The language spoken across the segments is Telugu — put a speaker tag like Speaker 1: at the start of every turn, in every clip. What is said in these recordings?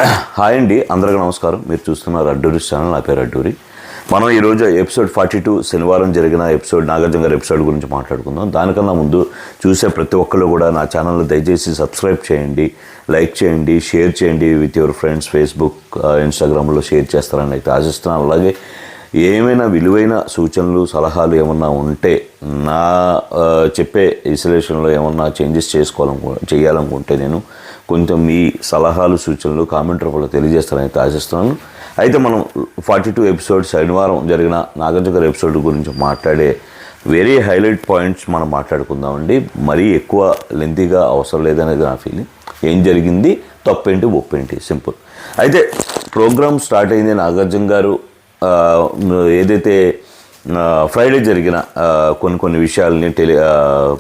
Speaker 1: హాయ్ అండి, అందరికీ నమస్కారం. మీరు చూస్తున్నారు అడ్డూరి ఛానల్. నా పేరు అడ్డూరి. మనం ఈరోజు ఎపిసోడ్ 42 శనివారం జరిగిన ఎపిసోడ్ నాగార్జున గారి ఎపిసోడ్ గురించి మాట్లాడుకుందాం. దానికన్నా ముందు చూసే ప్రతి ఒక్కళ్ళు కూడా నా ఛానల్ని దయచేసి సబ్స్క్రైబ్ చేయండి, లైక్ చేయండి, షేర్ చేయండి విత్ యువర్ ఫ్రెండ్స్. ఫేస్బుక్, ఇన్స్టాగ్రామ్లో షేర్ చేస్తారని అయితే ఆశిస్తున్నాను. అలాగే ఏమైనా విలువైన సూచనలు, సలహాలు ఏమన్నా ఉంటే, నా చెప్పే విశ్లేషణలో ఏమన్నా చేంజెస్ చేయాలనుకుంటే నేను కొంచెం మీ సలహాలు, సూచనలు కామెంట్ రూపంలో తెలియజేస్తారని అయితే ఆశిస్తున్నాను. అయితే మనం 42 ఎపిసోడ్ శనివారం జరిగిన నాగార్జున గారి ఎపిసోడ్ గురించి మాట్లాడే వెరీ హైలైట్ పాయింట్స్ మనం మాట్లాడుకుందామండి. మరీ ఎక్కువ లెంతీగా అవసరం లేదనేది నా ఫీలింగ్. ఏం జరిగింది, తప్పేంటి, ఒప్పేంటి, సింపుల్. అయితే ప్రోగ్రామ్ స్టార్ట్ అయింది. నాగార్జున గారు ఏదైతే ఫ్రైడే జరిగిన కొన్ని విషయాలని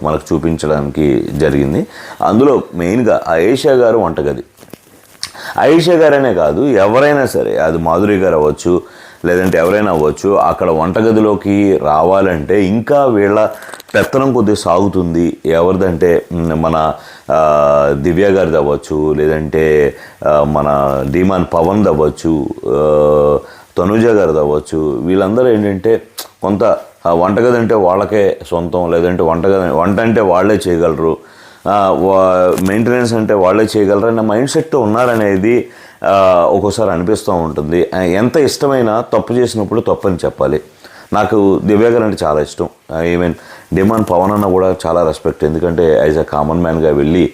Speaker 1: మనకు చూపించడానికి జరిగింది. అందులో మెయిన్గా ఆయేషా గారు వంటగది. ఆయేషా గారనే కాదు, ఎవరైనా సరే, అది మాధురి గారు అవ్వచ్చు, లేదంటే ఎవరైనా అవ్వచ్చు, అక్కడ వంటగదిలోకి రావాలంటే ఇంకా వీళ్ళ పెత్తనం కొద్దిగా సాగుతుంది. ఎవరిదంటే మన దివ్య గారిది అవ్వచ్చు, లేదంటే మన ధీమాన్ పవన్ అవ్వచ్చు, తనుజ గారిది అవ్వచ్చు. వీళ్ళందరూ ఏంటంటే కొంత వంటగది అంటే వాళ్ళకే సొంతం, లేదంటే వంట అంటే వాళ్ళే చేయగలరు, మెయింటెనెన్స్ అంటే వాళ్ళే చేయగలరు అన్న మైండ్ సెట్తో ఉన్నారనేది ఒక్కోసారి అనిపిస్తూ ఉంటుంది. ఎంత ఇష్టమైనా తప్పు చేసినప్పుడు తప్పు అని చెప్పాలి. నాకు దివ్య గారు అంటే చాలా ఇష్టం. ఈవెన్ ధీమాన్ పవన్ అన్న కూడా చాలా రెస్పెక్ట్. ఎందుకంటే యాజ్ అ కామన్ మ్యాన్గా వెళ్ళి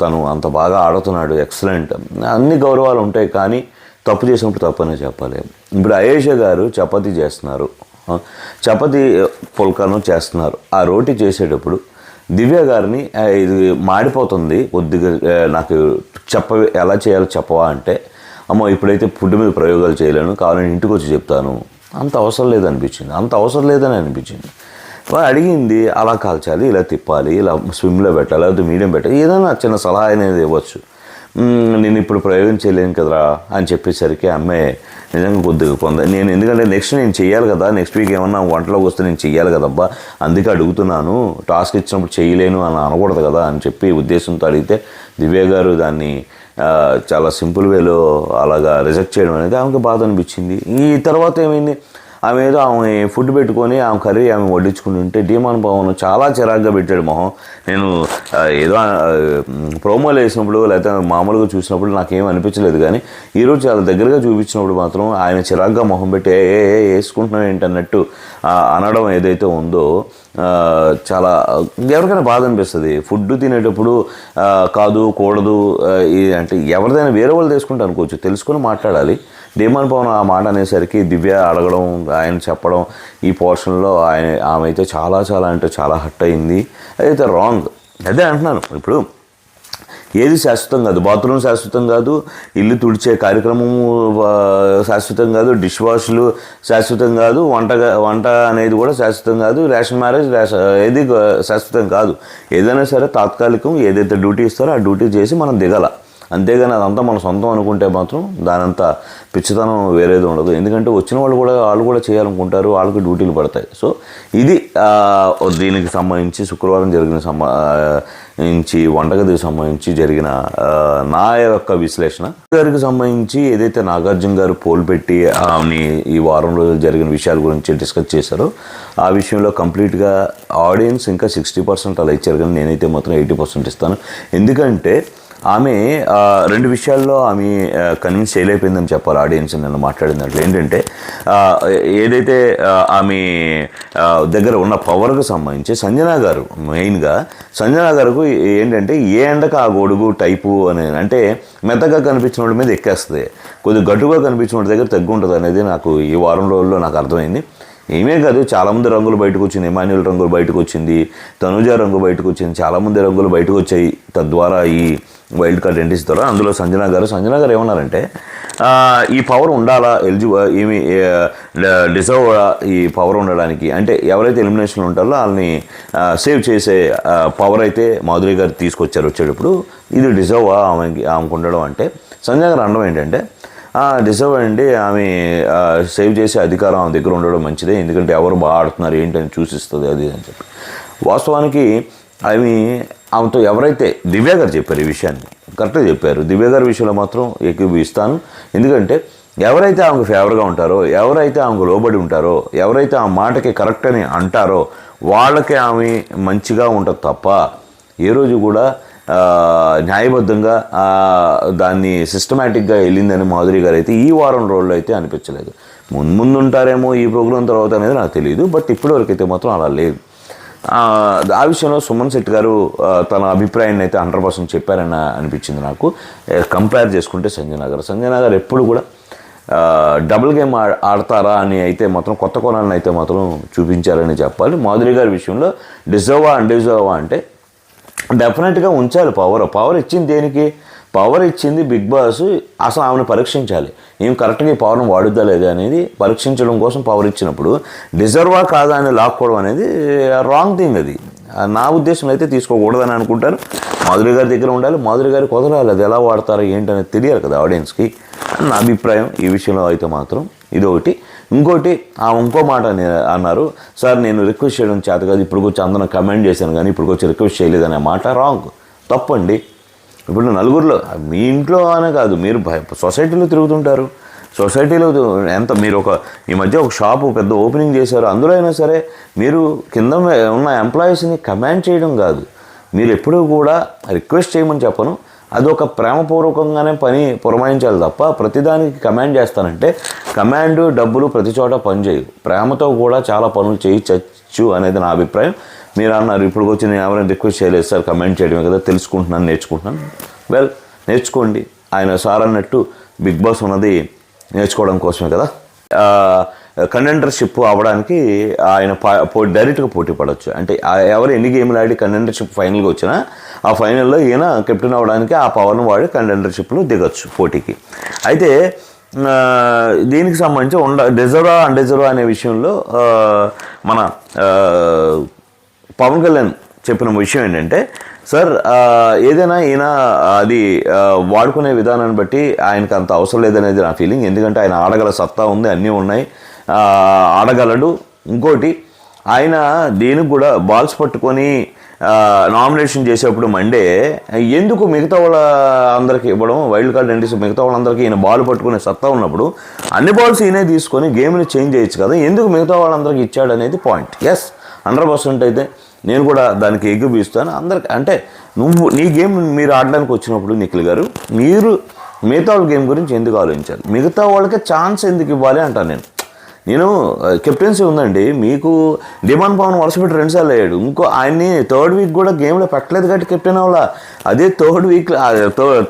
Speaker 1: తను అంత బాగా ఆడుతున్నాడు, ఎక్సలెంట్, అన్ని గౌరవాలు ఉంటాయి. కానీ తప్పు చేసినప్పుడు తప్పనే చెప్పాలి. ఇప్పుడు ఆయేషా గారు చపాతీ చేస్తున్నారు, చపాతీ పుల్కాను చేస్తున్నారు. ఆ రోటీ చేసేటప్పుడు దివ్య గారిని ఇది మాడిపోతుంది, కొద్దిగా నాకు ఎలా చేయాలో చెప్పవా అంటే, అమ్మో ఇప్పుడైతే ఫుడ్ మీద ప్రయోగాలు చేయలేను, కావాలని ఇంటికి వచ్చి చెప్తాను. అంత అవసరం లేదని అనిపించింది. అడిగింది అలా కాల్చాలి, ఇలా తిప్పాలి, ఇలా స్విమ్లో పెట్టాలి, లేకపోతే మీడియం పెట్టాలి, ఏదైనా చిన్న సలహా అనేది ఇవ్వచ్చు. నేను ఇప్పుడు ప్రయోగం చేయలేను కదరా అని చెప్పేసరికి అమ్మాయి నిజంగా కొద్దిగా నేను ఎందుకంటే నేను చెయ్యాలి కదా, నెక్స్ట్ వీక్ ఏమన్నా వంటలోకి వస్తే నేను చెయ్యాలి కదబ్బా, అందుకే అడుగుతున్నాను, టాస్క్ ఇచ్చినప్పుడు చేయలేను అని అనకూడదు కదా అని చెప్పి ఉద్దేశంతో అడిగితే దివ్య గారు దాన్ని చాలా సింపుల్ వేలో అలాగా రిజెక్ట్ చేయడం అనేది ఆమెకు బాధ అనిపించింది. ఈ తర్వాత ఏమైంది, ఆమె ఏదో ఆమె ఫుడ్ పెట్టుకొని ఆమె కర్రీ ఆమె వడ్డించుకుని ఉంటే ధీమాన్ పవన్ చాలా చిరాగ్గా పెట్టాడు మొహం. నేను ఏదో ప్రోమోలు వేసినప్పుడు లేకపోతే మామూలుగా చూసినప్పుడు నాకేం అనిపించలేదు, కానీ ఈరోజు చాలా దగ్గరగా చూపించినప్పుడు మాత్రం ఆయన చిరాగ్గా మొహం పెట్టి వేసుకుంటున్నాం ఏంటన్నట్టు అనడం ఏదైతే ఉందో చాలా ఎవరికైనా బాధ అనిపిస్తుంది. ఫుడ్ తినేటప్పుడు కాదు, కూడదు అంటే ఎవరిదైనా వేరే వాళ్ళు తీసుకుంటే అనుకోవచ్చు, తెలుసుకొని మాట్లాడాలి. ధీమాన్ పవన్ ఆ మాట అనేసరికి దివ్య అడగడం, ఆయన చెప్పడం, ఈ పోర్షన్లో ఆమె అయితే చాలా హట్ అయింది. అదైతే రాంగ్. అదే అంటున్నాను, ఇప్పుడు ఏది శాశ్వతం కాదు, బాత్రూమ్ శాశ్వతం కాదు, ఇల్లు తుడిచే కార్యక్రమము శాశ్వతం కాదు, డిష్ వాష్లు శాశ్వతం కాదు, వంట అనేది కూడా శాశ్వతం కాదు, రేషన్ మ్యారేజ్ ఏది శాశ్వతం కాదు. ఏదైనా సరే తాత్కాలికం. ఏదైతే డ్యూటీ ఇస్తారో ఆ డ్యూటీ చేసి మనం దిగాల. అంతేగాని అదంతా మన సొంతం అనుకుంటే మాత్రం దానంతా పిచ్చితనం వేరేది ఉండదు. ఎందుకంటే వచ్చిన వాళ్ళు కూడా చేయాలనుకుంటారు, వాళ్ళకి డ్యూటీలు పడతాయి. సో ఇది దీనికి సంబంధించి శుక్రవారం జరిగిన వంటగదికి సంబంధించి జరిగిన నా యొక్క విశ్లేషణ. గారికి సంబంధించి ఏదైతే నాగార్జున గారు పోల్ పెట్టి ఆమెని ఈ వారం రోజులు జరిగిన విషయాల గురించి డిస్కస్ చేశారో ఆ విషయంలో కంప్లీట్గా ఆడియన్స్ ఇంకా 60% అలా ఇచ్చారు, కానీ నేనైతే మాత్రం 80% ఇస్తాను. ఎందుకంటే ఆమె 2 విషయాల్లో ఆమె కన్విన్స్ చేయలేకపోయిందని చెప్పాలి ఆడియన్స్. నన్ను మాట్లాడిన దాంట్లో ఏంటంటే ఏదైతే ఆమె దగ్గర ఉన్న పవర్కు సంబంధించి సంజన గారు, మెయిన్గా సంజన గారికి ఏంటంటే ఏ ఎండక ఆ గొడుగు టైపు అనేది, అంటే మెత్తగా కనిపించిన వాడి మీద ఎక్కేస్తుంది, కొద్దిగా గట్టుగా కనిపించిన వాడి దగ్గర తగ్గు ఉంటుంది అనేది నాకు ఈ వారం రోజుల్లో నాకు అర్థమైంది. ఏమే కాదు, చాలామంది రంగులు బయటకు వచ్చింది. ఎమాన్యుల్ రంగులు బయటకు వచ్చింది, తనుజ రంగు బయటకు వచ్చింది, చాలామంది రంగులు బయటకు వచ్చాయి తద్వారా ఈ వైల్డ్ కార్డ్ ఎంట్రీస్ ద్వారా. అందులో సంజన గారు ఏమన్నారంటే ఈ పవర్ ఉండాలా, ఏమి డిజర్వ్ ఈ పవర్ ఉండడానికి, అంటే ఎవరైతే ఎలిమినేషన్లు ఉంటారో వాళ్ళని సేవ్ చేసే పవర్ అయితే మాధురి గారు వచ్చేటప్పుడు ఇది డిజర్వ్ ఆమెకు ఉండడం. అంటే సంజన గారు అనడం ఏంటంటే డిజర్వ్ అండి, ఆమె సేవ్ చేసే అధికారం ఆమె దగ్గర ఉండడం మంచిదే, ఎందుకంటే ఎవరు బాగా ఆడుతున్నారు ఏంటని చూసిస్తుంది అది అని చెప్పి. వాస్తవానికి ఆమెతో ఎవరైతే దివ్య గారు చెప్పారు ఈ విషయాన్ని, కరెక్ట్గా చెప్పారు. దివ్య గారి విషయంలో మాత్రం ఏకీభవిస్తాను. ఎందుకంటే ఎవరైతే ఆమెకు ఫేవర్గా ఉంటారో, ఎవరైతే ఆమెకు లోబడి ఉంటారో, ఎవరైతే ఆ మాటకి కరెక్ట్ అని అంటారో వాళ్ళకే ఆమె మంచిగా ఉంటుంది తప్ప ఏ రోజు కూడా న్యాయబద్ధంగా దాన్ని సిస్టమేటిక్గా వెళ్ళిందని మాధురి గారు అయితే ఈ వారం రోజుల్లో అయితే అనిపించలేదు. ముందు ఉంటారేమో ఈ ప్రోగ్రాం తర్వాత అనేది నాకు తెలియదు, బట్ ఇప్పటివరకు అయితే మాత్రం అలా లేదు. ఆ విషయంలో సుమన్ శెట్టి గారు తన అభిప్రాయాన్ని అయితే 100% చెప్పారని అనిపించింది నాకు. కంపేర్ చేసుకుంటే సంజయ్ నగర్ ఎప్పుడు కూడా డబుల్ గేమ్ ఆడతారా అని అయితే మాత్రం కొత్త కోణాలను అయితే మాత్రం చూపించారని చెప్పాలి. మాధురి గారి విషయంలో డిజర్వా అన్డిజర్వా అంటే డెఫినెట్గా ఉంచాలి. పవర్ ఇచ్చింది దేనికి? పవర్ ఇచ్చింది బిగ్ బాస్ అసలు ఆమెను పరీక్షించాలి. ఏం కరెక్ట్గా ఈ పవర్ను వాడుద్దా లేదా అనేది పరీక్షించడం కోసం పవర్ ఇచ్చినప్పుడు డిజర్వా కాదా అని లాక్కోవడం అనేది రాంగ్ థింగ్. అది నా ఉద్దేశంలో అయితే తీసుకోకూడదని అనుకుంటాను. మాధురి గారి దగ్గర ఉండాలి, మాధురి గారికి వదలాలి. అది ఎలా వాడతారో ఏంటనేది తెలియాలి కదా ఆడియన్స్కి. నా అభిప్రాయం ఈ విషయంలో అయితే మాత్రం ఇదొకటి. ఇంకోటి ఇంకో మాట అన్నారు, సార్ నేను రిక్వెస్ట్ చేయడం చేత కాదు, ఇప్పుడు వచ్చి అందరం కమెంట్ చేశాను కానీ ఇప్పుడు వచ్చి రిక్వెస్ట్ చేయలేదనే మాట రాంగ్, తప్పండి. ఇప్పుడు నలుగురిలో మీ ఇంట్లో అనే కాదు, మీరు సొసైటీలో తిరుగుతుంటారు. సొసైటీలో మీరు ఈ మధ్య ఒక షాపు పెద్ద ఓపెనింగ్ చేశారు, అందులో అయినా సరే మీరు కింద ఉన్న ఎంప్లాయీస్ని కమాండ్ చేయడం కాదు, మీరు ఎప్పుడూ కూడా రిక్వెస్ట్ చేయమని చెప్పను. అది ఒక ప్రేమపూర్వకంగానే పని పురమాయించాలి తప్ప ప్రతిదానికి కమాండ్ చేస్తానంటే కమాండ్ డబ్బులు ప్రతి చోట పనిచేయవు. ప్రేమతో కూడా చాలా పనులు చేయచ్చు అనేది నా అభిప్రాయం. మీరు అన్నారు ఇప్పుడు వచ్చి నేను ఎవరైనా రిక్వెస్ట్ చేయలేదు సార్, కమెంట్ చేయడమే కదా, తెలుసుకుంటున్నాను, నేర్చుకుంటున్నాను. వెల్, నేర్చుకోండి. ఆయన సార్ అన్నట్టు బిగ్ బాస్ ఉన్నది నేర్చుకోవడం కోసమే కదా. కంటెండర్షిప్ అవ్వడానికి ఆయన డైరెక్ట్గా పోటీ పడవచ్చు. అంటే ఎవరు ఎన్ని గేమ్లు ఆడి కంటెండర్షిప్ ఫైనల్గా వచ్చినా ఆ ఫైనల్లో ఈయన కెప్టెన్ అవ్వడానికి ఆ పవర్ను వాడి కంటెండర్షిప్లో దిగొచ్చు పోటీకి. అయితే దీనికి సంబంధించి డిజర్వా అన్డిజర్వా అనే విషయంలో మన పవన్ కళ్యాణ్ చెప్పిన విషయం ఏంటంటే, సార్ ఏదైనా ఈయన అది వాడుకునే విధానాన్ని బట్టి ఆయనకు అంత అవసరం లేదనేది నా ఫీలింగ్. ఎందుకంటే ఆయన ఆడగల సత్తా ఉంది, అన్నీ ఉన్నాయి, ఆడగలడు. ఇంకోటి ఆయన దీనికి కూడా బాల్స్ పట్టుకొని నామినేషన్ చేసేప్పుడు మండే ఎందుకు మిగతా వాళ్ళ అందరికీ ఇవ్వడం, వైల్డ్ కార్డ్ ఎంట్రీస్ మిగతా వాళ్ళందరికీ ఈయన బాల్ పట్టుకునే సత్తా ఉన్నప్పుడు అన్ని బాల్స్ ఈయనే తీసుకొని గేమ్ని చేంజ్ చేయొచ్చు కదా, ఎందుకు మిగతా వాళ్ళందరికీ ఇచ్చాడు అనేది పాయింట్. ఎస్, 100% అయితే నేను కూడా దానికి ఎగ్గిపిస్తాను అందరికి. అంటే నీ గేమ్ మీరు ఆడడానికి వచ్చినప్పుడు నిఖిల్ గారు, మీరు మిగతా వాళ్ళ గేమ్ గురించి ఎందుకు ఆలోచించాలి, మిగతా వాళ్ళకి ఛాన్స్ ఎందుకు ఇవ్వాలి అంటాను నేను కెప్టెన్సీ ఉందండి మీకు. డిమాండ్ పవన్ వరుసపెట్టి 2 సార్లు అయ్యాడు. ఇంకో ఆయన్ని థర్డ్ వీక్ కూడా గేమ్లో పెట్టలేదు కాబట్టి కెప్టెన్ అవ్వాల. అదే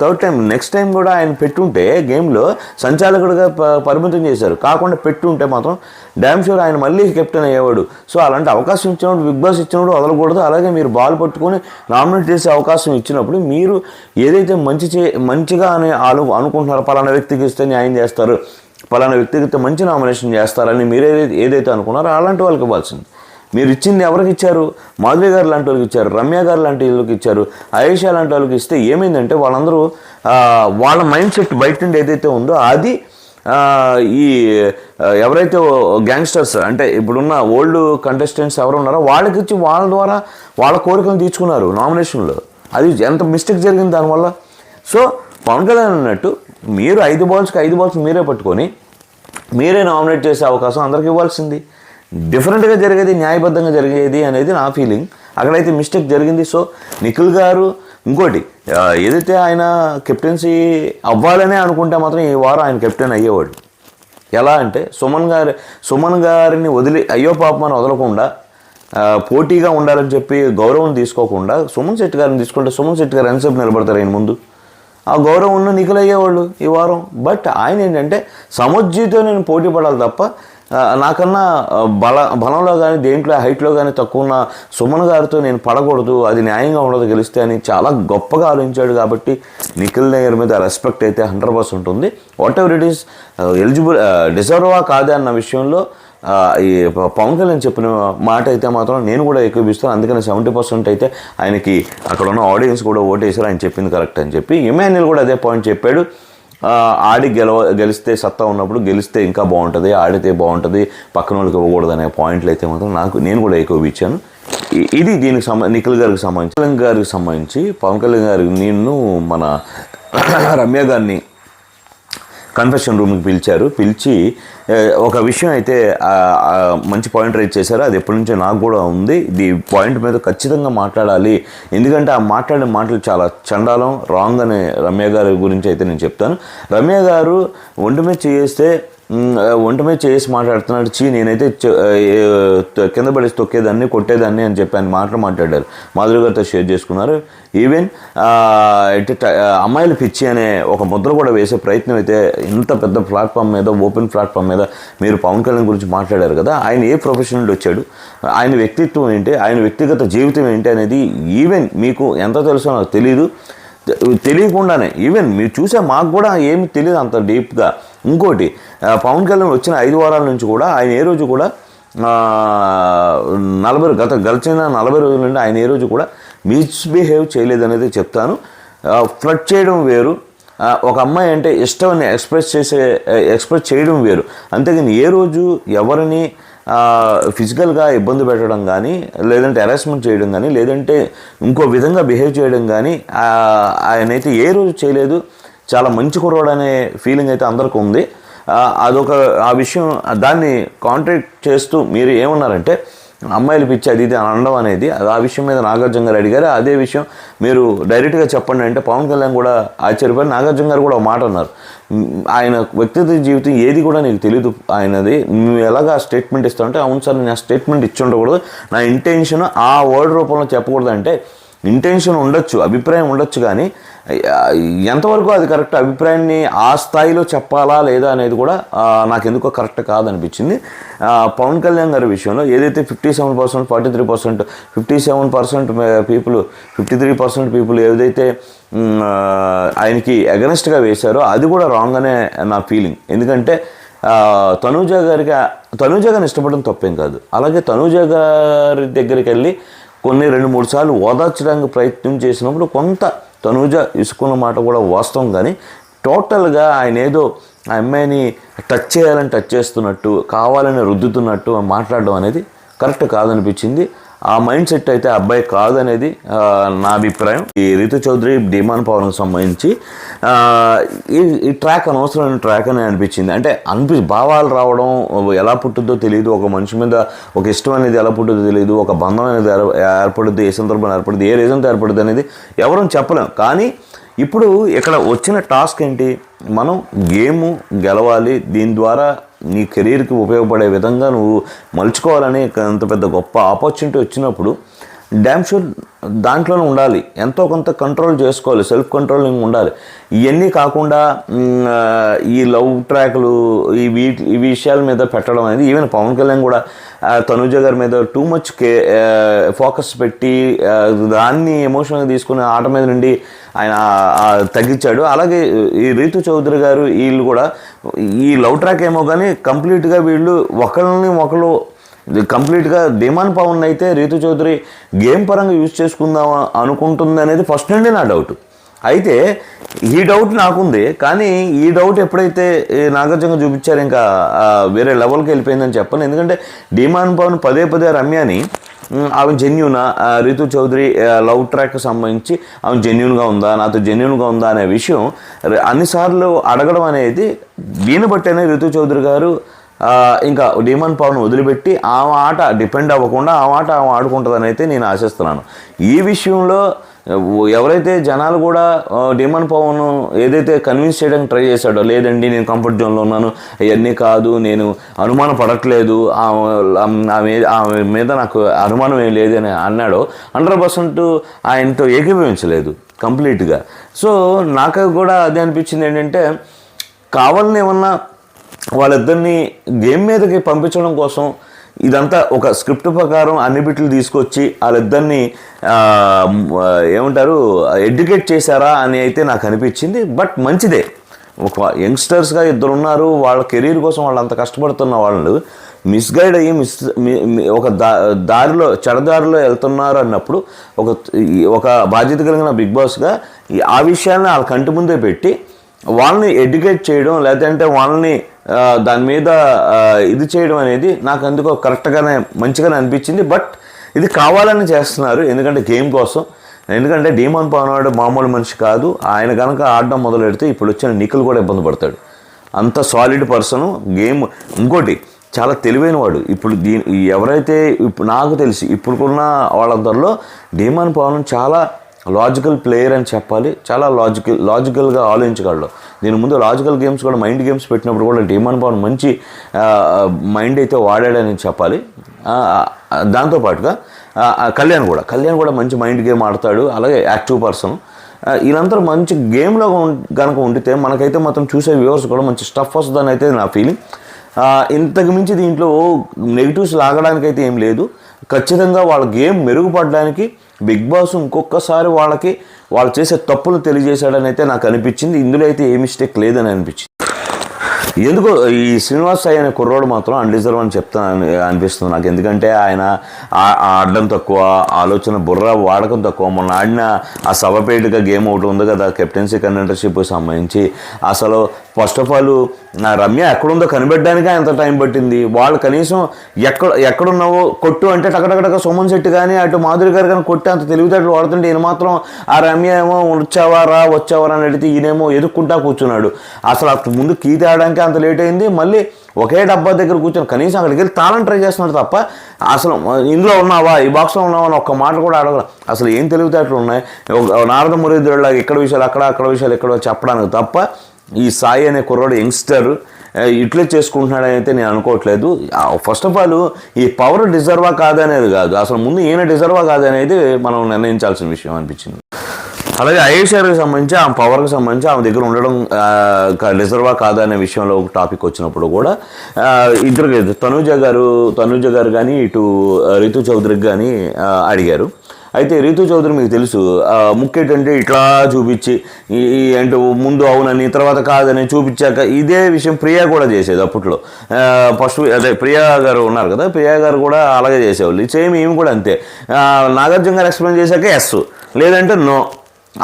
Speaker 1: థర్డ్ టైం నెక్స్ట్ టైం కూడా ఆయన పెట్టుంటే గేమ్లో సంచాలకుడిగా పరిమితం చేశారు, కాకుండా పెట్టుంటే మాత్రం డ్యామ్ షూర్ ఆయన మళ్ళీ కెప్టెన్ అయ్యేవాడు. సో అలాంటి అవకాశం ఇచ్చినప్పుడు బిగ్ బాస్ ఇచ్చినప్పుడు వదలకూడదు. అలాగే మీరు బాల్ పట్టుకొని నామినేట్ చేసే అవకాశం ఇచ్చినప్పుడు మీరు ఏదైతే మంచిగా అని అనుకుంటున్నారో, పలానా వ్యక్తికి ఇస్తే న్యాయం చేస్తారు, పలానా వ్యక్తిగత మంచి నామినేషన్ చేస్తారని మీరు ఏదైతే అనుకున్నారో అలాంటి వాళ్ళకి ఇవ్వాల్సింది. మీరు ఇచ్చింది ఎవరికి ఇచ్చారు? మాధురి గారు లాంటి వాళ్ళకి ఇచ్చారు, రమ్య గారు లాంటి వాళ్ళకి ఇచ్చారు, ఆయేషా లాంటి వాళ్ళకి ఇస్తే ఏమైందంటే వాళ్ళందరూ వాళ్ళ మైండ్ సెట్ బయట నుండి ఏదైతే ఉందో అది ఈ ఎవరైతే గ్యాంగ్స్టర్స్ అంటే ఇప్పుడున్న ఓల్డ్ కంటెస్టెంట్స్ ఎవరు ఉన్నారో వాళ్ళకి ఇచ్చి వాళ్ళ ద్వారా వాళ్ళ కోరికలను తీర్చుకున్నారు నామినేషన్లో. అది ఎంత మిస్టేక్ జరిగింది దానివల్ల. సో పవన్ కళ్యాణ్ అన్నట్టు మీరు 5 బాల్స్కి 5 బాల్స్ మీరే పట్టుకొని మీరే నామినేట్ చేసే అవకాశం అందరికి ఇవ్వాల్సింది. డిఫరెంట్గా జరిగేది, న్యాయబద్ధంగా జరిగేది అనేది నా ఫీలింగ్. అక్కడైతే మిస్టేక్ జరిగింది. సో నిఖిల్ గారు ఇంకోటి ఏదైతే ఆయన కెప్టెన్సీ అవ్వాలనే అనుకుంటే మాత్రం ఈ వారం ఆయన కెప్టెన్ అయ్యేవాడు. ఎలా అంటే సుమన్ గారిని వదిలి అయ్యో పాపం అని వదలకుండా పోటీగా ఉండాలని చెప్పి గౌరవం తీసుకోకుండా సుమన్ శెట్టి గారిని తీసుకుంటే సుమన్ శెట్టి గారు ఎంతసేపు నిలబడతారు ఆయన ముందు? ఆ గౌరవం ఉన్న నిఖిల్ అయ్యేవాళ్ళు ఈ వారం. బట్ ఆయన ఏంటంటే సముజ్జితో నేను పోటీ పడాలి తప్ప నాకన్నా బలంలో కానీ దేంట్లో హైట్లో కానీ తక్కువ ఉన్న సుమన్ గారితో నేను పడకూడదు, అది న్యాయంగా ఉండదు గెలిస్తే అని చాలా గొప్పగా ఆలోచించాడు. కాబట్టి నిఖిల్ నగర్ మీద రెస్పెక్ట్ అయితే 100% ఉంది. Whatever it is eligible డిజర్వా కాదే అన్న విషయంలో ఈ పవన్ కళ్యాణ్ చెప్పిన మాట అయితే మాత్రం నేను కూడా ఎక్కువిస్తాను. అందుకని 70% అయితే ఆయనకి అక్కడ ఉన్న ఆడియన్స్ కూడా ఓటేసారు, ఆయన చెప్పింది కరెక్ట్ అని చెప్పి. ఇమాన్యుల్ కూడా అదే పాయింట్ చెప్పాడు. ఆడి గెలిస్తే సత్తా ఉన్నప్పుడు గెలిస్తే ఇంకా బాగుంటుంది, ఆడితే బాగుంటుంది, పక్కన వాళ్ళకి ఇవ్వకూడదు అనే పాయింట్లు అయితే మాత్రం నేను కూడా ఎక్కువ ఇచ్చాను. ఇది దీనికి నిఖిల్ గారికి సంబంధించి పవన్ కళ్యాణ్ గారికి నేను మన రమ్య గారిని కన్ఫెషన్ రూమ్కి పిలిచి ఒక విషయం అయితే మంచి పాయింట్ రైజ్ చేశారు. అది ఎప్పటి నుంచో నాకు కూడా ఉంది. ఈ పాయింట్ మీద ఖచ్చితంగా మాట్లాడాలి, ఎందుకంటే ఆ మాట్లాడిన మాటలు చాలా చండాలం, రాంగ్ అనే రమ్య గారి గురించి అయితే నేను చెప్తాను. రమ్య గారు ఒంటి మీద చేసి మాట్లాడుతున్నాడు, నేనైతే కింద పడేసి తొక్కేదాన్ని కొట్టేదాన్ని అని చెప్పి ఆయన మాట్లాడారు. మాధురి గారితో షేర్ చేసుకున్నారు. ఈవెన్ అమ్మాయిలు పిచ్చి అనే ఒక ముద్ర కూడా వేసే ప్రయత్నం అయితే ఇంత పెద్ద ప్లాట్ఫామ్ మీద, ఓపెన్ ప్లాట్ఫామ్ మీద మీరు పవన్ కళ్యాణ్ గురించి మాట్లాడారు కదా. ఆయన ఏ ప్రొఫెషన్ నుండి వచ్చాడు, ఆయన వ్యక్తిత్వం ఏంటి, ఆయన వ్యక్తిగత జీవితం ఏంటి అనేది ఈవెన్ మీకు ఎంత తెలుసో నాకు తెలియకుండానే ఈవెన్ మీరు చూసే మాకు కూడా ఏమి తెలియదు అంత డీప్గా. ఇంకోటి, పవన్ కళ్యాణ్ వచ్చిన 5 వారాల నుంచి కూడా ఆయన ఏ రోజు కూడా గడిచిన 40 రోజుల నుండి ఆయన ఏ రోజు కూడా మిస్బిహేవ్ చేయలేదనేది చెప్తాను. ఫ్లడ్ చేయడం వేరు, ఒక అమ్మాయి అంటే ఇష్టమని ఎక్స్ప్రెస్ చేయడం వేరు. అంతేగాని ఏ రోజు ఎవరిని ఫిజికల్గా ఇబ్బంది పెట్టడం కానీ, లేదంటే హెరాస్మెంట్ చేయడం కానీ, లేదంటే ఇంకో విధంగా బిహేవ్ చేయడం కానీ ఆయనైతే ఏ రోజు చేయలేదు. చాలా మంచి కుర్రాడు అనే ఫీలింగ్ అయితే అందరికీ ఉంది. అదొక ఆ విషయం, దాన్ని కాంట్రాక్ట్ చేస్తూ మీరు ఏమన్నారంటే అమ్మాయిలు పిచ్చి అది ఇది అనడం అనేది, ఆ విషయం మీద నాగార్జున గారు అడిగారు. అదే విషయం మీరు డైరెక్ట్గా చెప్పండి అంటే పవన్ కళ్యాణ్ కూడా ఆశ్చర్యపోయి నాగార్జున గారు కూడా ఒక మాట అన్నారు, ఆయన వ్యక్తిగత జీవితం ఏది కూడా నీకు తెలీదు ఆయనది, నువ్వు ఎలాగా స్టేట్మెంట్ ఇస్తావంటే అవును సార్ నేను ఆ స్టేట్మెంట్ ఇచ్చి ఉండకూడదు, నా ఇంటెన్షన్ ఆ వర్డ్ రూపంలో చెప్పకూడదు అంటే ఇంటెన్షన్ ఉండొచ్చు, అభిప్రాయం ఉండొచ్చు, కానీ ఎంతవరకు అది కరెక్ట్, అభిప్రాయాన్ని ఆ స్థాయిలో చెప్పాలా లేదా అనేది కూడా నాకు ఎందుకో కరెక్ట్ కాదనిపించింది. పవన్ కళ్యాణ్ గారి విషయంలో ఏదైతే 57%, 43%, 57% పీపుల్, 53% పీపుల్ ఏదైతే ఆయనకి అగెనెస్ట్గా వేశారో అది కూడా రాంగ్ అనే నా ఫీలింగ్. ఎందుకంటే తనూజ గారిని ఇష్టపడడం తప్పేం కాదు. అలాగే తనూజ గారి దగ్గరికి వెళ్ళి కొన్ని 2-3 సార్లు ఓదార్చడానికి ప్రయత్నం చేసినప్పుడు కొంత తనూజ ఇసుకున్న మాట కూడా వాస్తవం, కానీ టోటల్గా ఆయన ఏదో ఆ అమ్మాయిని టచ్ చేస్తున్నట్టు, కావాలని రుద్దుతున్నట్టు మాట్లాడడం అనేది కరెక్ట్ కాదనిపించింది. ఆ మైండ్ సెట్ అయితే అబ్బాయి కాదనేది నా అభిప్రాయం. ఈ రితు చౌదరి డిమాండ్ పవర్కి సంబంధించి ఈ ట్రాక్ అనవసరమైన ట్రాక్ అని అనిపించింది. అంటే భావాలు రావడం ఎలా పుట్టుద్దో తెలియదు, ఒక మనిషి మీద ఒక ఇష్టం అనేది ఎలా పుట్టుద్దో తెలియదు, ఒక బంధం అనేది ఏర్పడుద్ది, ఏ సందర్భంలో ఏర్పడుద్ది, ఏ రీజన్తో ఏర్పడుద్ది అనేది ఎవరూ చెప్పలేం. కానీ ఇప్పుడు ఇక్కడ వచ్చిన టాస్క్ ఏంటి, మనం గేము గెలవాలి, దీని ద్వారా నీ కెరీర్కి ఉపయోగపడే విధంగా నువ్వు మలుచుకోవాలని అంత పెద్ద గొప్ప ఆపర్చునిటీ వచ్చినప్పుడు డ్యామ్ షూర్ దాంట్లోనే ఉండాలి, ఎంతో కొంత కంట్రోల్ చేసుకోవాలి, సెల్ఫ్ కంట్రోలింగ్ ఉండాలి. ఇవన్నీ కాకుండా ఈ లవ్ ట్రాక్లు ఈ విషయాల మీద పెట్టడం అనేది, ఈవెన్ పవన్ కళ్యాణ్ కూడా తనూజ గారి మీద టూ మచ్ ఫోకస్ పెట్టి దాన్ని ఎమోషనల్గా తీసుకుని ఆట మీద నుండి ఆయన తగ్గించాడు. అలాగే ఈ రీతు చౌదరి గారు వీళ్ళు కూడా ఈ లవ్ ట్రాక్ ఏమో కానీ కంప్లీట్గా వీళ్ళు ఒకళ్ళు కంప్లీట్గా డిమాండ్ పవన్ అయితే రీతు చౌదరి గేమ్ పరంగా యూజ్ చేసుకుందాం అనుకుంటుంది అనేది ఫస్ట్ నుండి నా డౌట్. అయితే ఈ డౌట్ నాకుంది, కానీ ఈ డౌట్ ఎప్పుడైతే నాగార్జున చూపించారు ఇంకా వేరే లెవెల్కి వెళ్ళిపోయిందని చెప్పను. ఎందుకంటే డిమాండ్ పవన్ పదే రమ్యని ఆమె జెన్యూనా, రితు చౌదరి లవ్ ట్రాక్కి సంబంధించి ఆమె జెన్యూన్గా ఉందా, నాతో జెన్యూన్గా ఉందా అనే విషయం అన్నిసార్లు అడగడం అనేది దీన్ని బట్టేనే రితు చౌదరి గారు ఇంకా డిమాండ్ పవన్ వదిలిపెట్టి ఆమె ఆట డిపెండ్ అవ్వకుండా ఆమె ఆట ఆమె ఆడుకుంటుందని అయితే నేను ఆశిస్తున్నాను. ఈ విషయంలో ఎవరైతే జనాలు కూడా డిమాండ్ పవన్ ఏదైతే కన్విన్స్ చేయడానికి ట్రై చేశాడో, లేదండి నేను కంఫర్ట్ జోన్లో ఉన్నాను, అవన్నీ కాదు, నేను అనుమానం పడట్లేదు, ఆమె మీద నాకు అనుమానం ఏం లేదు అని అన్నాడో 100% ఆయనతో ఏకీభవించలేదు కంప్లీట్గా. సో నాకు కూడా అదే అనిపించింది, ఏంటంటే కావాలని ఏమన్నా వాళ్ళిద్దరిని గేమ్ మీదకి పంపించడం కోసం ఇదంతా ఒక స్క్రిప్ట్ ప్రకారం అన్ని బిట్లు తీసుకొచ్చి వాళ్ళిద్దరిని ఏమంటారు ఎడ్యుకేట్ చేశారా అని అయితే నాకు అనిపించింది. బట్ మంచిదే, ఒక యంగ్స్టర్స్గా ఇద్దరు ఉన్నారు, వాళ్ళ కెరీర్ కోసం వాళ్ళు అంత కష్టపడుతున్న వాళ్ళు మిస్గైడ్ అయ్యి ఒక చెడదారిలో వెళ్తున్నారు అన్నప్పుడు ఒక బాధ్యత కలిగిన బిగ్ బాస్గా ఆ విషయాన్ని వాళ్ళ కంటి ముందే పెట్టి వాళ్ళని ఎడ్యుకేట్ చేయడం, లేదంటే వాళ్ళని దాని మీద ఇది చేయడం అనేది నాకు అందుకో కరెక్ట్గానే మంచిగానే అనిపించింది. బట్ ఇది కావాలని చేస్తున్నారు, ఎందుకంటే గేమ్ కోసం. ఎందుకంటే డీమాన్ పవన్ మామూలు మనిషి కాదు. ఆయన కనుక ఆడడం మొదలు పెడితే ఇప్పుడు వచ్చిన నిఖిల్ కూడా ఇబ్బంది పడతాడు. అంత సాలిడ్ పర్సను. గేమ్ ఇంకోటి చాలా తెలివైన వాడు. ఇప్పుడు ఎవరైతే ఇప్పుడు నాకు తెలిసి ఇప్పుడున్న వాళ్ళందరిలో డీమాన్ పవన్ చాలా లాజికల్ ప్లేయర్ అని చెప్పాలి. చాలా లాజికల్గా ఆలోచించగలడు. దీని ముందు లాజికల్ గేమ్స్ కూడా, మైండ్ గేమ్స్ పెట్టినప్పుడు కూడా డీమాన్ పవన్ మంచి మైండ్ అయితే వాడాడని చెప్పాలి. దాంతోపాటుగా కళ్యాణ్ కూడా మంచి మైండ్ గేమ్ ఆడతాడు. అలాగే యాక్టివ్ పర్సన్. వీళ్ళందరూ మంచి గేమ్లో కనుక ఉండితే మనకైతే మొత్తం చూసే వ్యూవర్స్ కూడా మంచి స్టఫ్ వస్తుందని అయితే నా ఫీలింగ్. ఇంతకు మించి దీంట్లో నెగిటివ్స్ లాగడానికైతే ఏం లేదు. ఖచ్చితంగా వాళ్ళ గేమ్ మెరుగుపడడానికి బిగ్ బాస్ ఇంకొకసారి వాళ్ళు చేసే తప్పులు తెలియజేశాడని అయితే నాకు అనిపించింది. ఇందులో అయితే ఏ మిస్టేక్ లేదని అనిపించింది. ఎందుకో ఈ శ్రీనివాస్ సాయి అనే కుర్రోడు మాత్రం అన్డిజర్వ్ అని చెప్తాను అనిపిస్తుంది నాకు. ఎందుకంటే ఆయన ఆడడం తక్కువ, ఆలోచన బుర్ర వాడకం తక్కువ. మొన్న ఆడిన ఆ సభపేటగా గేమ్ ఒకటి ఉంది కదా, కెప్టెన్సీ కంటెండర్షిప్ సంబంధించి, అసలు ఫస్ట్ ఆఫ్ ఆల్ రమ్య ఎక్కడుందో కనిపెట్టడానికి అంత టైం పట్టింది. వాళ్ళు కనీసం ఎక్కడున్నావో కొట్టు అంటే టకటకటక సుమన్ శెట్టి కానీ అటు మాధురి గారు కానీ కొట్టి అంత తెలివితేటలు వాడుతుంటే ఈయన మాత్రం ఆ రమ్య ఏమో వచ్చావారా అని అడిగితే ఈయనేమో ఎదుక్కుంటా కూర్చున్నాడు. అసలు అటు ముందు కీ తేయడానికి అంత లేట్ అయింది. మళ్ళీ ఒకే డబ్బా దగ్గర కూర్చొని కనీసం అక్కడికి వెళ్ళి తాళం ట్రై చేస్తున్నాడు తప్ప అసలు ఇందులో ఉన్నావా, ఈ బాక్స్లో ఉన్నావా అని ఒక్క మాట కూడా అడగల. అసలు ఏం తెలివితేటలు ఉన్నాయి నారద మురళీధరులాగా ఇక్కడ విషయాలు అక్కడ విషయాలు ఎక్కడో చెప్పడానికి తప్ప ఈ సాయి అనే కుర్రాడు యంగ్స్టర్ ఇట్లే చేసుకుంటున్నాడని అయితే నేను అనుకోవట్లేదు. ఫస్ట్ ఆఫ్ ఆల్ ఈ పవర్ డిజర్వా కాదనేది కాదు, అసలు ముందు ఈయన డిజర్వా కాదనేది మనం నిర్ణయించాల్సిన విషయం అనిపించింది. అలాగే ఐశ్వర్యకి సంబంధించి ఆ పవర్కి సంబంధించి ఆమె దగ్గర ఉండడం డిజర్వా కాదా అనే విషయంలో ఒక టాపిక్ వచ్చినప్పుడు కూడా ఇద్దరు తనూజ గారు కానీ ఇటు రితు చౌదరికి కానీ అడిగారు. అయితే రితు చౌదరి మీకు తెలుసు ముక్కేటంటే ఇట్లా చూపించి అంటే ముందు అవునని తర్వాత కాదని చూపించాక ఇదే విషయం ప్రియా కూడా చేసేది అప్పట్లో. ఫస్ట్ అదే ప్రియా గారు ఉన్నారు కదా, ప్రియా గారు కూడా అలాగే చేసేవాళ్ళు. సేమ్ ఏమి కూడా అంతే. నాగార్జున గారు ఎక్స్ప్లెయిన్ చేశాక ఎస్, లేదంటే నో.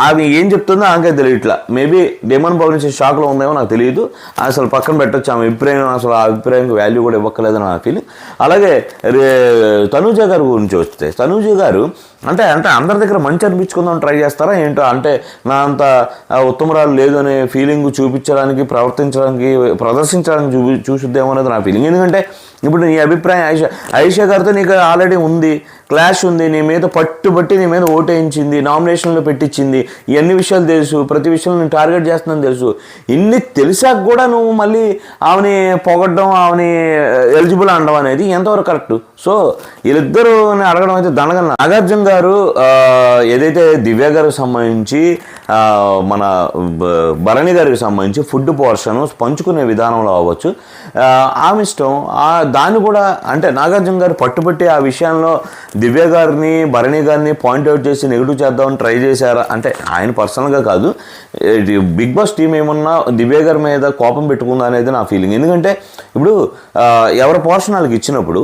Speaker 1: ఆమె ఏం చెప్తుందో ఆమెకే తెలియదు. ఇట్లా మేబీ డెమన్ పవన్ నుంచి షాక్లో ఉందేమో నాకు తెలియదు. అసలు పక్కన పెట్టచ్చు ఆమె అభిప్రాయం, అసలు ఆ అభిప్రాయానికి వాల్యూ కూడా ఇవ్వక్కలేదని నా ఫీలింగ్. అలాగే తనూజ గారి గురించి వస్తే, తనూజ గారు అంటే అందరి దగ్గర మంచి అనిపించుకుందాం ట్రై చేస్తారా ఏంటో, అంటే నా అంత ఉత్తమరాలు లేదు అనే ఫీలింగ్ చూపించడానికి ప్రదర్శించడానికి చూసిద్దేమో అనేది నా ఫీలింగ్. ఎందుకంటే ఇప్పుడు నీ అభిప్రాయం ఐషా గారితో నీకు ఆల్రెడీ ఉంది, క్లాష్ ఉంది, నీ మీద పట్టుబట్టి నీ మీద ఓటేయించింది, నామినేషన్లో పెట్టించింది, ఇవన్నీ విషయాలు తెలుసు, ప్రతి విషయంలో నేను టార్గెట్ చేస్తున్నాను తెలుసు. ఇన్ని తెలిసాక కూడా నువ్వు మళ్ళీ ఆమెని పొగడ్డం, ఆమెని ఎలిజిబుల్ అనడం అనేది ఎంతవరకు కరెక్ట్? సో వీళ్ళిద్దరూని అడగడం అయితే దండగల. నాగార్జున గారు ఏదైతే దివ్య గారికి సంబంధించి మన భరణి గారికి సంబంధించి ఫుడ్ పోర్షన్ పంచుకునే విధానంలో అవ్వచ్చు, ఆమె ఇష్టం. దాన్ని కూడా అంటే నాగార్జున గారు పట్టుబట్టి ఆ విషయంలో దివ్య గారిని భరణి గారిని పాయింట్అవుట్ చేసి నెగిటివ్ చేద్దామని ట్రై చేశారా అంటే ఆయన పర్సనల్గా కాదు, బిగ్ బాస్ టీం ఏమన్నా దివ్య గారి మీద కోపం పెట్టుకుందా అనేది నా ఫీలింగ్. ఎందుకంటే ఇప్పుడు ఎవరి పోర్షన్ వాళ్ళకి ఇచ్చినప్పుడు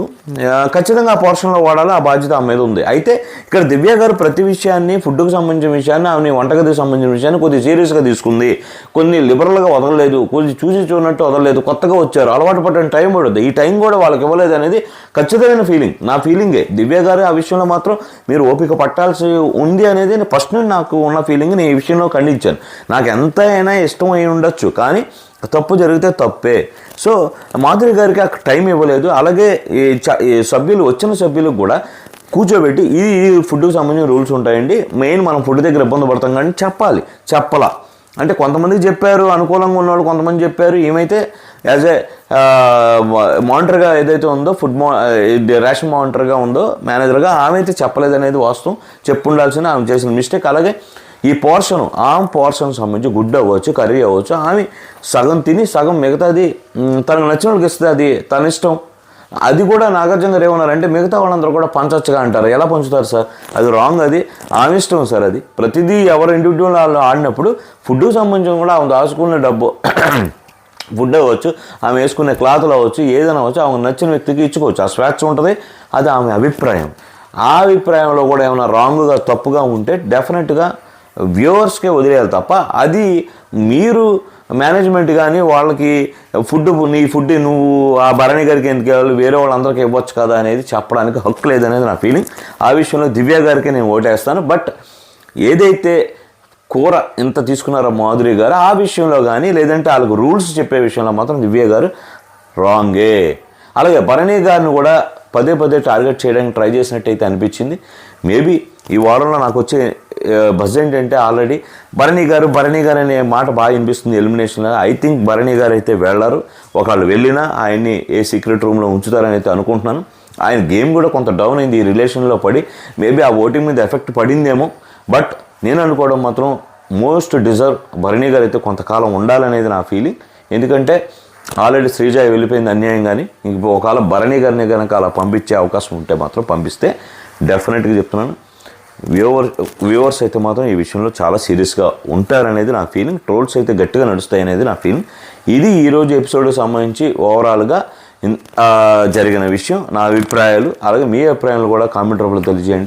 Speaker 1: ఖచ్చితంగా ఆ పోర్షన్లో వాడాలి, ఆ బాధ్యత ఆమె మీద ఉంది. అయితే ఇక్కడ దివ్య గారు ప్రతి విషయాన్ని, ఫుడ్కి సంబంధించిన విషయాన్ని, ఆమె వంటగదికి సంబంధించిన విషయాన్ని కొద్దిగా సీరియస్గా తీసుకుంది, కొన్ని లిబరల్గా వదలలేదు, కొద్ది చూసి చూడనట్టు వదలలేదు. కొత్తగా వచ్చారు, అలవాటు పడడానికి టైం పడుతుంది, ఈ టైం కూడా వాళ్ళకి ఇవ్వలేదు అనేది ఖచ్చితమైన ఫీలింగ్, నా ఫీలింగే. దివ్య గారు ఆ విషయంలో మాత్రం మీరు ఓపిక పట్టాల్సి ఉంది అనేది ఫస్ట్ నుండి నాకు ఉన్న ఫీలింగ్. నేను ఈ విషయంలో ఖండించాను. నాకు ఎంతైనా ఇష్టం అయి ఉండొచ్చు, కానీ తప్పు జరిగితే తప్పే. సో మాధురి గారికి ఆ టైం ఇవ్వలేదు. అలాగే ఈ సభ్యులు వచ్చిన సభ్యులకు కూడా కూర్చోబెట్టి ఈ ఫుడ్కి సంబంధించిన రూల్స్ ఉంటాయండి, మెయిన్ మనం ఫుడ్ దగ్గర ఇబ్బంది పడతాం కానీ చెప్పాలా అంటే కొంతమందికి చెప్పారు, అనుకూలంగా ఉన్నవాళ్ళు కొంతమంది చెప్పారు. ఏమైతే యాజ్ ఏ మానిటర్గా ఏదైతే ఉందో రేషన్ మానిటర్గా ఉందో మేనేజర్గా ఆమె అయితే చెప్పలేదనేది వాస్తవం. చెప్పుండాల్సిన ఆమె చేసిన మిస్టేక్. అలాగే ఈ పోర్షన్ సంబంధించి గుడ్ అవ్వచ్చు, కర్రీ అవ్వచ్చు, ఆమె సగం తిని సగం మిగతాది తనకు నచ్చిన వాళ్ళకి ఇస్తుంది, అది తన ఇష్టం. అది కూడా నాగార్జున గారు ఏమన్నారంటే మిగతా వాళ్ళందరూ కూడా పంచొచ్చుగా అంటారు. ఎలా పంచుతారు సార్? అది రాంగ్, అది ఆమె ఇష్టం సార్. అది ప్రతిదీ ఎవరు ఇండివిజువల్ వాళ్ళు ఆడినప్పుడు ఫుడ్కి సంబంధించిన కూడా ఆమె దాచుకునే డబ్బు ఫుడ్ అవ్వచ్చు, ఆమె వేసుకునే క్లాతులు అవ్వచ్చు, ఏదైనా అవ్వచ్చు, ఆమె నచ్చిన వ్యక్తికి ఇచ్చుకోవచ్చు, ఆ స్వేచ్ఛ ఉంటుంది. అది ఆమె అభిప్రాయం. ఆ అభిప్రాయంలో కూడా ఏమైనా రాంగ్గా తప్పుగా ఉంటే డెఫినెట్గా వ్యూవర్స్కే వదిలేయాలి తప్ప అది మీరు మేనేజ్మెంట్ కానీ వాళ్ళకి నీ ఫుడ్ నువ్వు ఆ భరణి గారికి ఎందుకు ఇవ్వాలి, వేరే వాళ్ళందరికీ ఇవ్వచ్చు కదా అనేది చెప్పడానికి హక్కు లేదనేది నా ఫీలింగ్. ఆ విషయంలో దివ్య గారికి నేను ఓటేస్తాను. బట్ ఏదైతే కూర ఇంత తీసుకున్నారో మాధురి గారు ఆ విషయంలో కానీ, లేదంటే వాళ్ళకు రూల్స్ చెప్పే విషయంలో మాత్రం దివ్య గారు రాంగే. అలాగే భరణి గారిని కూడా పదే పదే టార్గెట్ చేయడానికి ట్రై చేసినట్టయితే అనిపించింది. మేబీ ఈ వారంలో నాకు వచ్చే బజ్ ఏంటంటే ఆల్రెడీ భరణి గారు అనే మాట బాగా వినిపిస్తుంది ఎలిమినేషన్లో. ఐ థింక్ భరణి గారు అయితే వెళ్ళారు. ఒకళ్ళు వెళ్ళినా ఆయన్ని ఏ సీక్రెట్ రూమ్లో ఉంచుతారని అయితే అనుకుంటున్నాను. ఆయన గేమ్ కూడా కొంత డౌన్ అయింది ఈ రిలేషన్లో పడి. మేబీ ఆ ఓటింగ్ మీద ఎఫెక్ట్ పడిందేమో. బట్ నేను అనుకోవడం మాత్రం మోస్ట్ డిజర్వ్ భరణి గారు అయితే కొంతకాలం ఉండాలనేది నా ఫీలింగ్. ఎందుకంటే ఆల్రెడీ శ్రీజ వెళ్ళిపోయింది అన్యాయం. కానీ ఇంక ఒకవేళ భరణి గారిని కనుక అలా పంపించే అవకాశం ఉంటే మాత్రం పంపిస్తే డెఫినెట్గా చెప్తున్నాను వ్యూవర్స్ అయితే మాత్రం ఈ విషయంలో చాలా సీరియస్గా ఉంటారనేది నా ఫీలింగ్. ట్రోల్స్ అయితే గట్టిగా నడుస్తాయి అనేది నా ఫీలింగ్. ఇది ఈరోజు ఎపిసోడ్కి సంబంధించి ఓవరాల్గా జరిగిన విషయం, నా అభిప్రాయాలు. అలాగే మీ అభిప్రాయాలు కూడా కామెంట్ రూపంలో తెలియజేయండి.